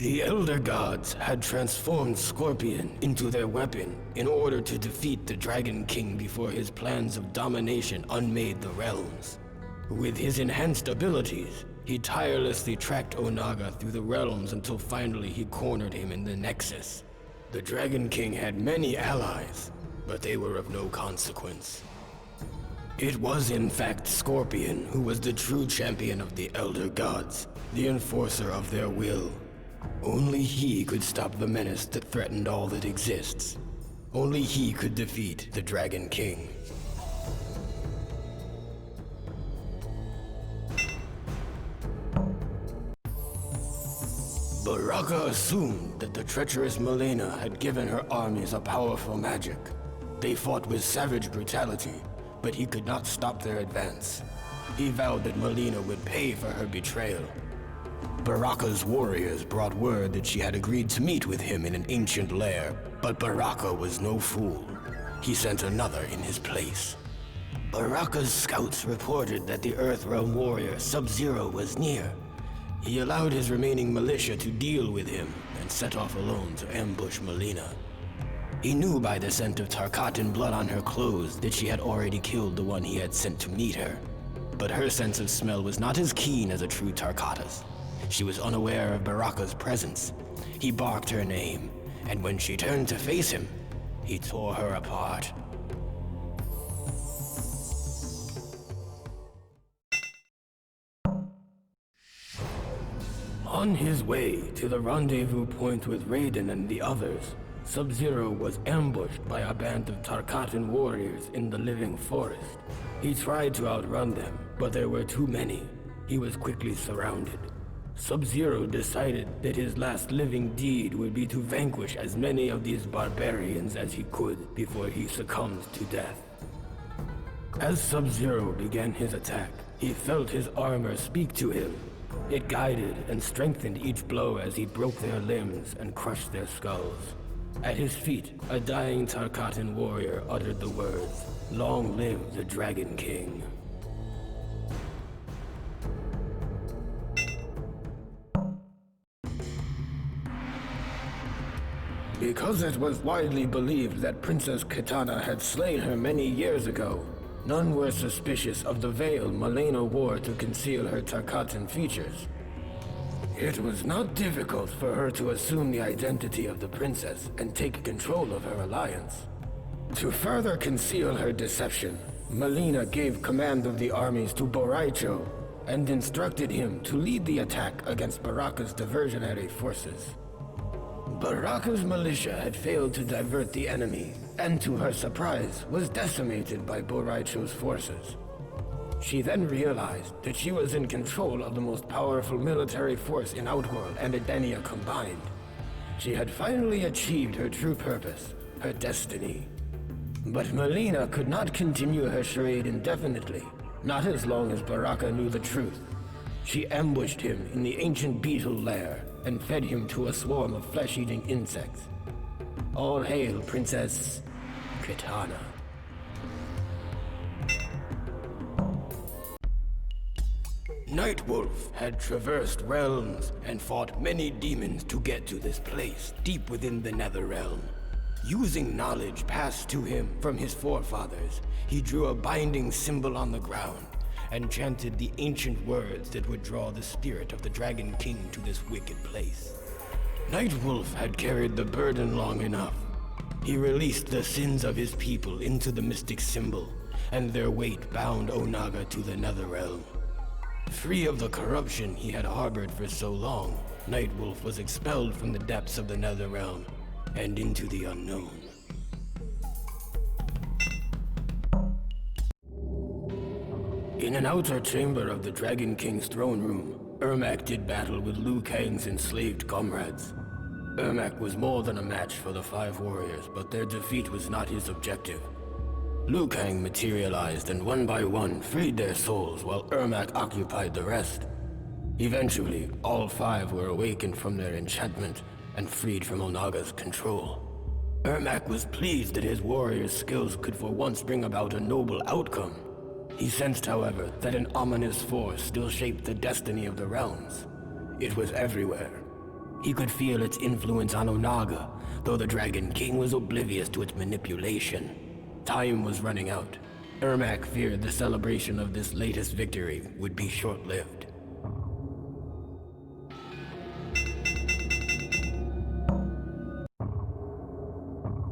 The Elder Gods had transformed Scorpion into their weapon in order to defeat the Dragon King before his plans of domination unmade the realms. With his enhanced abilities, he tirelessly tracked Onaga through the realms until finally he cornered him in the Nexus. The Dragon King had many allies, but they were of no consequence. It was in fact Scorpion who was the true champion of the Elder Gods, the enforcer of their will. Only he could stop the menace that threatened all that exists. Only he could defeat the Dragon King. Baraka assumed that the treacherous Mileena had given her armies a powerful magic. They fought with savage brutality, but he could not stop their advance. He vowed that Mileena would pay for her betrayal. Baraka's warriors brought word that she had agreed to meet with him in an ancient lair, but Baraka was no fool. He sent another in his place. Baraka's scouts reported that the Earthrealm warrior Sub-Zero was near. He allowed his remaining militia to deal with him and set off alone to ambush Mileena. He knew by the scent of Tarkatan blood on her clothes that she had already killed the one he had sent to meet her. But her sense of smell was not as keen as a true Tarkata's. She was unaware of Baraka's presence. He barked her name, and when she turned to face him, he tore her apart. On his way to the rendezvous point with Raiden and the others, Sub-Zero was ambushed by a band of Tarkatan warriors in the living forest. He tried to outrun them, but there were too many. He was quickly surrounded. Sub-Zero decided that his last living deed would be to vanquish as many of these barbarians as he could before he succumbed to death. As Sub-Zero began his attack, he felt his armor speak to him. It guided and strengthened each blow as he broke their limbs and crushed their skulls. At his feet, a dying Tarkatan warrior uttered the words, "Long live the Dragon King." Because it was widely believed that Princess Kitana had slain her many years ago, none were suspicious of the veil Mileena wore to conceal her Tarkatan features. It was not difficult for her to assume the identity of the princess and take control of her alliance. To further conceal her deception, Mileena gave command of the armies to Rai Cho and instructed him to lead the attack against Baraka's diversionary forces. Baraka's militia had failed to divert the enemy, and to her surprise, was decimated by Rai Cho's forces. She then realized that she was in control of the most powerful military force in Outworld and Edenia combined. She had finally achieved her true purpose, her destiny. But Mileena could not continue her charade indefinitely, not as long as Baraka knew the truth. She ambushed him in the ancient beetle lair and fed him to a swarm of flesh-eating insects. All hail Princess Kitana. Nightwolf had traversed realms and fought many demons to get to this place deep within the Netherrealm. Using knowledge passed to him from his forefathers, he drew a binding symbol on the ground and chanted the ancient words that would draw the spirit of the Dragon King to this wicked place. Nightwolf had carried the burden long enough. He released the sins of his people into the mystic symbol, and their weight bound Onaga to the Netherrealm. Free of the corruption he had harbored for so long, Nightwolf was expelled from the depths of the Netherrealm and into the unknown. In an outer chamber of the Dragon King's throne room, Ermac did battle with Liu Kang's enslaved comrades. Ermac was more than a match for the 5 warriors, but their defeat was not his objective. Liu Kang materialized and one by one freed their souls while Ermac occupied the rest. Eventually, all 5 were awakened from their enchantment and freed from Onaga's control. Ermac was pleased that his warrior's skills could for once bring about a noble outcome. He sensed, however, that an ominous force still shaped the destiny of the realms. It was everywhere. He could feel its influence on Onaga, though the Dragon King was oblivious to its manipulation. Time was running out. Ermac feared the celebration of this latest victory would be short-lived.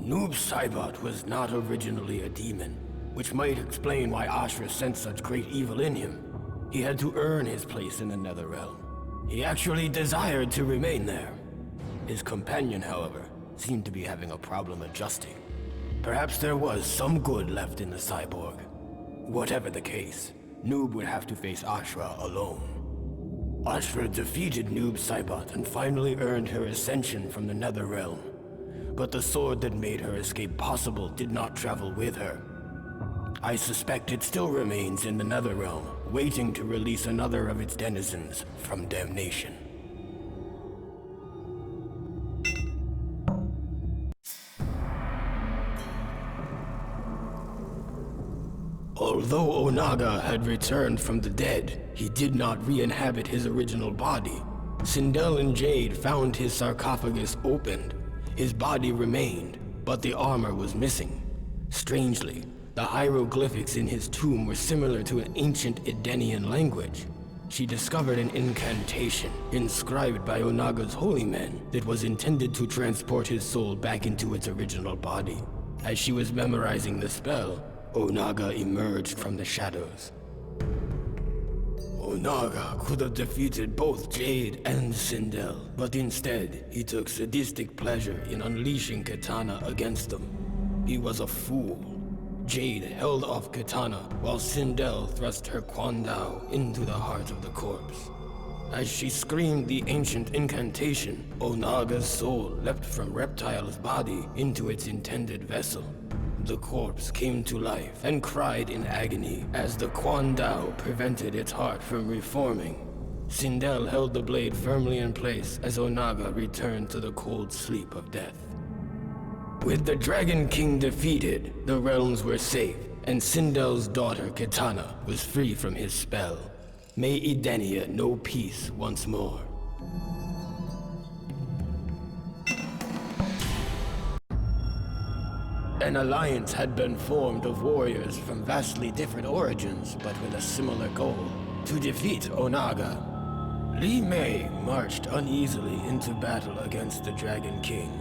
Noob Saibot was not originally a demon, which might explain why Ashra sensed such great evil in him. He had to earn his place in the Netherrealm. He actually desired to remain there. His companion, however, seemed to be having a problem adjusting. Perhaps there was some good left in the cyborg. Whatever the case, Noob would have to face Ashra alone. Ashra defeated Noob Saibot and finally earned her ascension from the Netherrealm. But the sword that made her escape possible did not travel with her. I suspect it still remains in the Netherrealm, waiting to release another of its denizens from damnation. Although Onaga had returned from the dead, he did not re-inhabit his original body. Sindel and Jade found his sarcophagus opened. His body remained, but the armor was missing. Strangely, the hieroglyphics in his tomb were similar to an ancient Edenian language. She discovered an incantation inscribed by Onaga's holy men that was intended to transport his soul back into its original body. As she was memorizing the spell, Onaga emerged from the shadows. Onaga could have defeated both Jade and Sindel, but instead, he took sadistic pleasure in unleashing Katana against them. He was a fool. Jade held off Katana, while Sindel thrust her Kwandao into the heart of the corpse. As she screamed the ancient incantation, Onaga's soul leapt from Reptile's body into its intended vessel. The corpse came to life and cried in agony as the Kwandao prevented its heart from reforming. Sindel held the blade firmly in place as Onaga returned to the cold sleep of death. With the Dragon King defeated, the realms were safe, and Sindel's daughter Katana was free from his spell. May Edenia know peace once more. An alliance had been formed of warriors from vastly different origins, but with a similar goal: to defeat Onaga. Li Mei marched uneasily into battle against the Dragon King.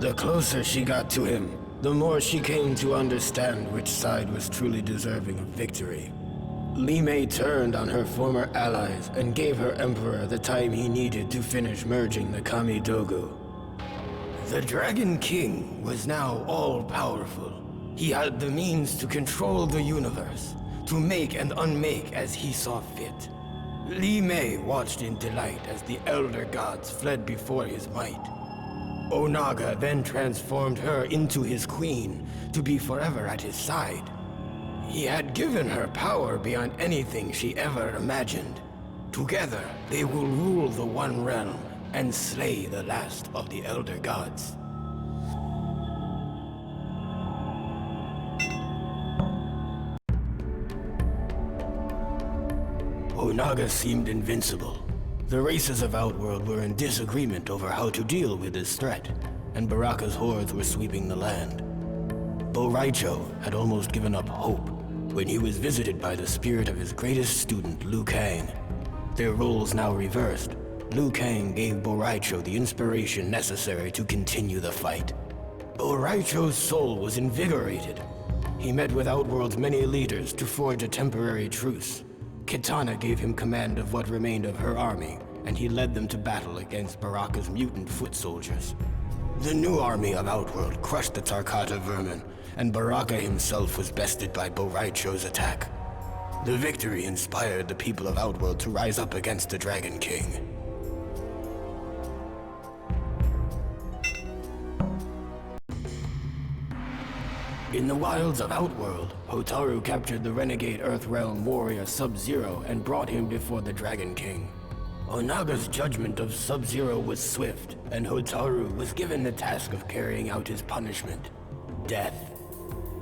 The closer she got to him, the more she came to understand which side was truly deserving of victory. Li Mei turned on her former allies and gave her emperor the time he needed to finish merging the Kamidogu. The Dragon King was now all-powerful. He had the means to control the universe, to make and unmake as he saw fit. Li Mei watched in delight as the Elder Gods fled before his might. Onaga then transformed her into his queen, to be forever at his side. He had given her power beyond anything she ever imagined. Together, they will rule the One Realm and slay the last of the Elder Gods. Onaga seemed invincible. The races of Outworld were in disagreement over how to deal with this threat, and Baraka's hordes were sweeping the land. Rai Cho had almost given up hope when he was visited by the spirit of his greatest student, Liu Kang. Their roles now reversed. Liu Kang gave Rai Cho the inspiration necessary to continue the fight. Rai Cho's soul was invigorated. He met with Outworld's many leaders to forge a temporary truce. Katana gave him command of what remained of her army, and he led them to battle against Baraka's mutant foot soldiers. The new army of Outworld crushed the Tarkata vermin, and Baraka himself was bested by Rai Cho's attack. The victory inspired the people of Outworld to rise up against the Dragon King. In the wilds of Outworld, Hotaru captured the renegade Earthrealm warrior Sub-Zero and brought him before the Dragon King. Onaga's judgment of Sub-Zero was swift, and Hotaru was given the task of carrying out his punishment: death.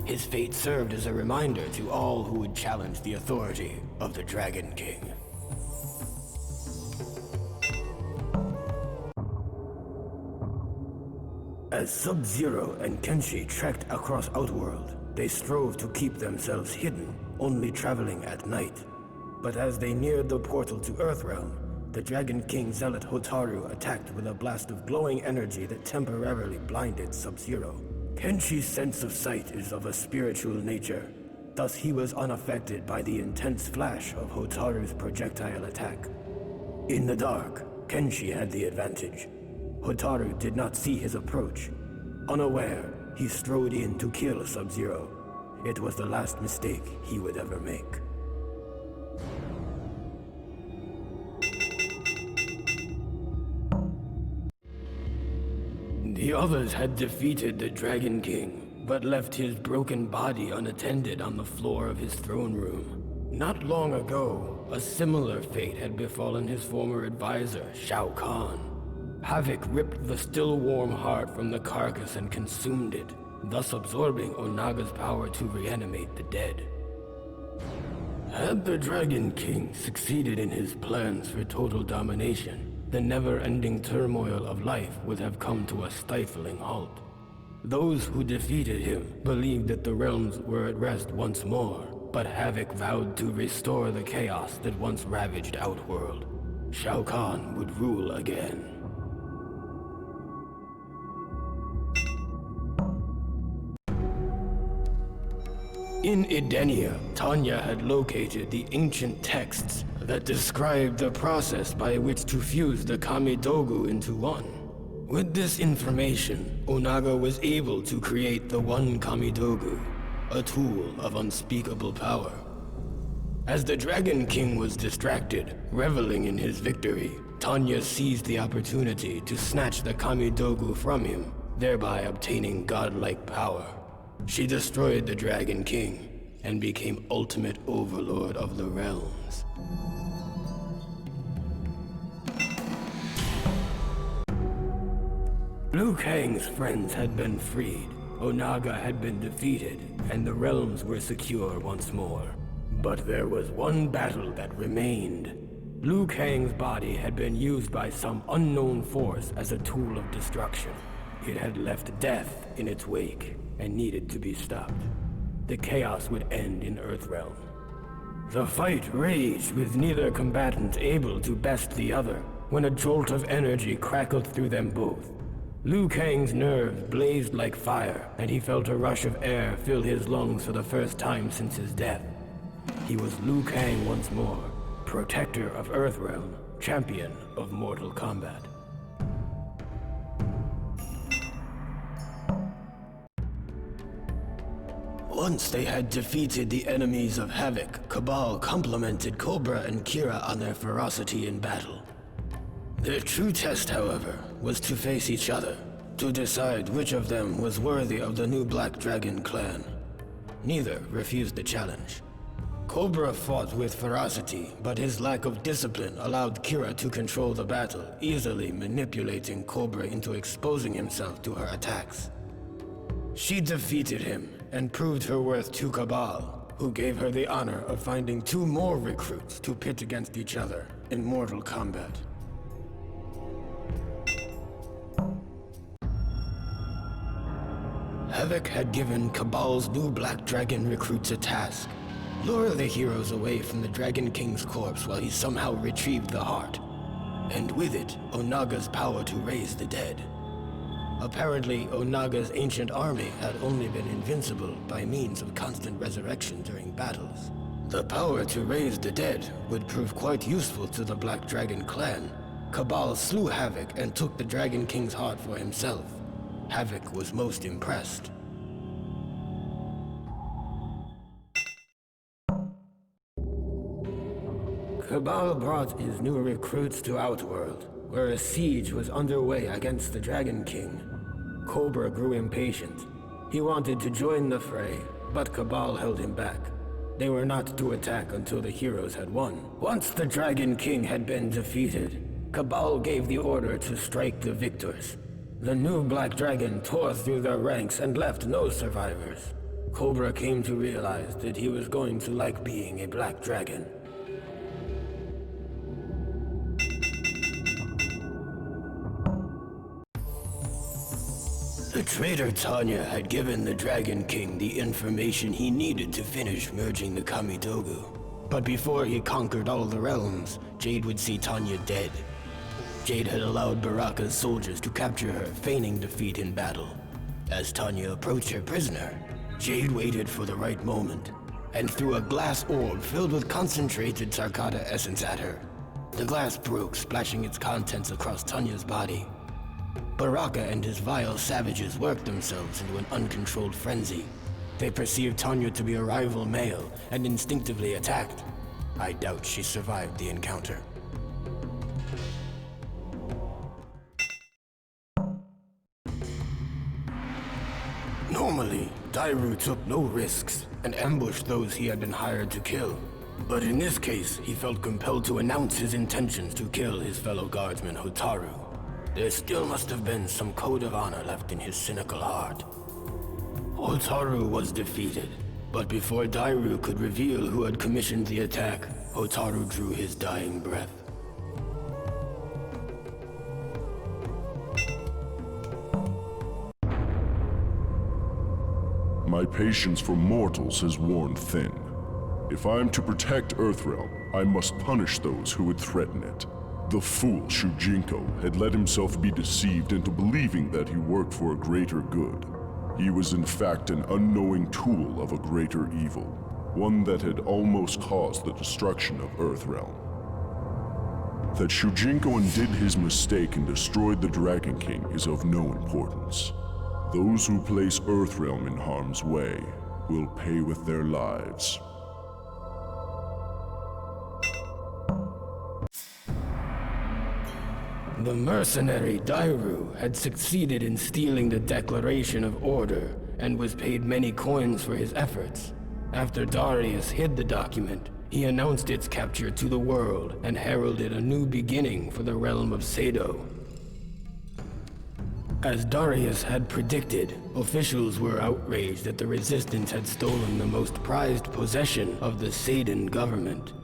His fate served as a reminder to all who would challenge the authority of the Dragon King. As Sub-Zero and Kenshi trekked across Outworld, they strove to keep themselves hidden, only traveling at night. But as they neared the portal to Earthrealm, the Dragon King Zealot Hotaru attacked with a blast of glowing energy that temporarily blinded Sub-Zero. Kenshi's sense of sight is of a spiritual nature, thus he was unaffected by the intense flash of Hotaru's projectile attack. In the dark, Kenshi had the advantage. Hotaru did not see his approach. Unaware, he strode in to kill Sub-Zero. It was the last mistake he would ever make. The others had defeated the Dragon King, but left his broken body unattended on the floor of his throne room. Not long ago, a similar fate had befallen his former advisor, Shao Kahn. Havoc ripped the still warm heart from the carcass and consumed it, thus absorbing Onaga's power to reanimate the dead. Had the Dragon King succeeded in his plans for total domination, the never-ending turmoil of life would have come to a stifling halt. Those who defeated him believed that the realms were at rest once more, but Havoc vowed to restore the chaos that once ravaged Outworld. Shao Kahn would rule again. In Edenia, Tania had located the ancient texts that described the process by which to fuse the Kamidogu into one. With this information, Onaga was able to create the One Kamidogu, a tool of unspeakable power. As the Dragon King was distracted, reveling in his victory, Tania seized the opportunity to snatch the Kamidogu from him, thereby obtaining godlike power. She destroyed the Dragon King and became ultimate overlord of the realms. Liu Kang's friends had been freed, Onaga had been defeated, and the realms were secure once more. But there was one battle that remained. Liu Kang's body had been used by some unknown force as a tool of destruction. It had left death in its wake and needed to be stopped. The chaos would end in Earthrealm. The fight raged with neither combatant able to best the other when a jolt of energy crackled through them both. Liu Kang's nerves blazed like fire, and he felt a rush of air fill his lungs for the first time since his death. He was Liu Kang once more, protector of Earthrealm, champion of Mortal Kombat. Once they had defeated the enemies of Havoc, Cabal complimented Cobra and Kira on their ferocity in battle. Their true test, however, was to face each other, to decide which of them was worthy of the new Black Dragon clan. Neither refused the challenge. Cobra fought with ferocity, but his lack of discipline allowed Kira to control the battle, easily manipulating Cobra into exposing himself to her attacks. She defeated him and proved her worth to Cabal, who gave her the honor of finding 2 more recruits to pit against each other in Mortal Kombat. Havoc had given Cabal's new Black Dragon recruits a task: lure the heroes away from the Dragon King's corpse while he somehow retrieved the heart, and with it, Onaga's power to raise the dead. Apparently, Onaga's ancient army had only been invincible by means of constant resurrection during battles. The power to raise the dead would prove quite useful to the Black Dragon clan. Cabal slew Havoc and took the Dragon King's heart for himself. Havoc was most impressed. Cabal brought his new recruits to Outworld, where a siege was underway against the Dragon King. Cobra grew impatient. He wanted to join the fray, but Cabal held him back. They were not to attack until the heroes had won. Once the Dragon King had been defeated, Cabal gave the order to strike the victors. The new Black Dragon tore through their ranks and left no survivors. Cobra came to realize that he was going to like being a Black Dragon. Traitor Tania had given the Dragon King the information he needed to finish merging the Kamidogu. But before he conquered all the realms, Jade would see Tania dead. Jade had allowed Baraka's soldiers to capture her, feigning defeat in battle. As Tania approached her prisoner, Jade waited for the right moment, and threw a glass orb filled with concentrated Tarkata essence at her. The glass broke, splashing its contents across Tania's body. Baraka and his vile savages worked themselves into an uncontrolled frenzy. They perceived Tania to be a rival male and instinctively attacked. I doubt she survived the encounter. Normally, Dairou took no risks and ambushed those he had been hired to kill. But in this case, he felt compelled to announce his intentions to kill his fellow guardsman Hotaru. There still must have been some code of honor left in his cynical heart. Hotaru was defeated, but before Dairou could reveal who had commissioned the attack, Hotaru drew his dying breath. My patience for mortals has worn thin. If I am to protect Earthrealm, I must punish those who would threaten it. The fool Shujinko had let himself be deceived into believing that he worked for a greater good. He was in fact an unknowing tool of a greater evil, one that had almost caused the destruction of Earthrealm. That Shujinko undid his mistake and destroyed the Dragon King is of no importance. Those who place Earthrealm in harm's way will pay with their lives. The mercenary Dairou had succeeded in stealing the Declaration of Order and was paid many coins for his efforts. After Darius hid the document, he announced its capture to the world and heralded a new beginning for the realm of Saidan. As Darius had predicted, officials were outraged that the Resistance had stolen the most prized possession of the Saidan government.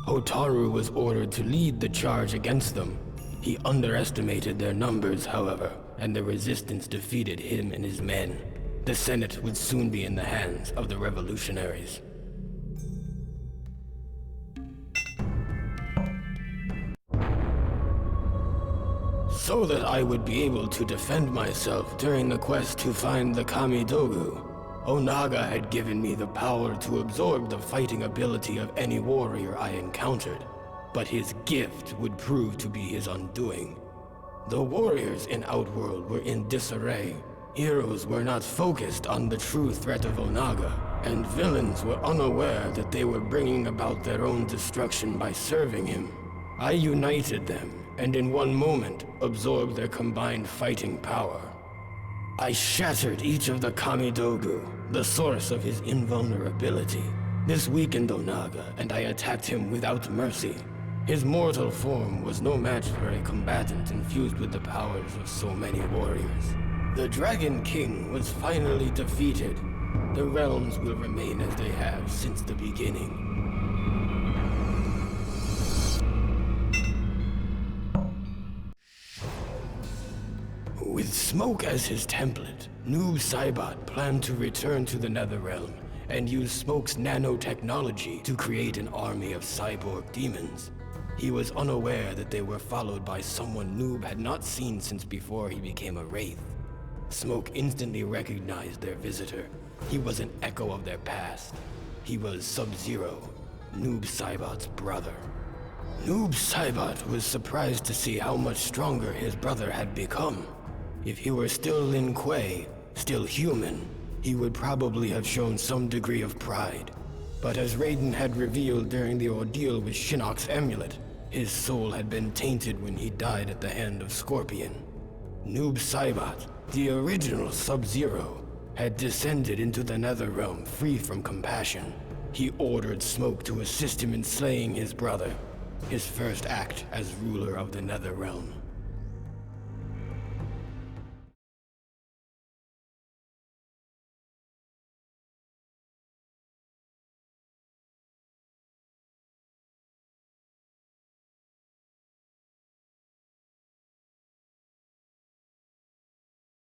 Hotaru was ordered to lead the charge against them. He underestimated their numbers, however, and the Resistance defeated him and his men. The Senate would soon be in the hands of the revolutionaries. So that I would be able to defend myself during the quest to find the Kamidogu, Onaga had given me the power to absorb the fighting ability of any warrior I encountered. But his gift would prove to be his undoing. The warriors in Outworld were in disarray. Heroes were not focused on the true threat of Onaga, and villains were unaware that they were bringing about their own destruction by serving him. I united them, and in one moment, absorbed their combined fighting power. I shattered each of the Kamidogu, the source of his invulnerability. This weakened Onaga, and I attacked him without mercy. His mortal form was no match for a combatant infused with the powers of so many warriors. The Dragon King was finally defeated. The realms will remain as they have since the beginning. With Smoke as his template, Noob Saibot planned to return to the Netherrealm and use Smoke's nanotechnology to create an army of cyborg demons. He was unaware that they were followed by someone Noob had not seen since before he became a wraith. Smoke instantly recognized their visitor. He was an echo of their past. He was Sub-Zero, Noob Saibot's brother. Noob Saibot was surprised to see how much stronger his brother had become. If he were still Lin Kuei, still human, he would probably have shown some degree of pride. But as Raiden had revealed during the ordeal with Shinnok's amulet, his soul had been tainted when he died at the hand of Scorpion. Noob Saibot, the original Sub-Zero, had descended into the Netherrealm free from compassion. He ordered Smoke to assist him in slaying his brother, his first act as ruler of the Netherrealm.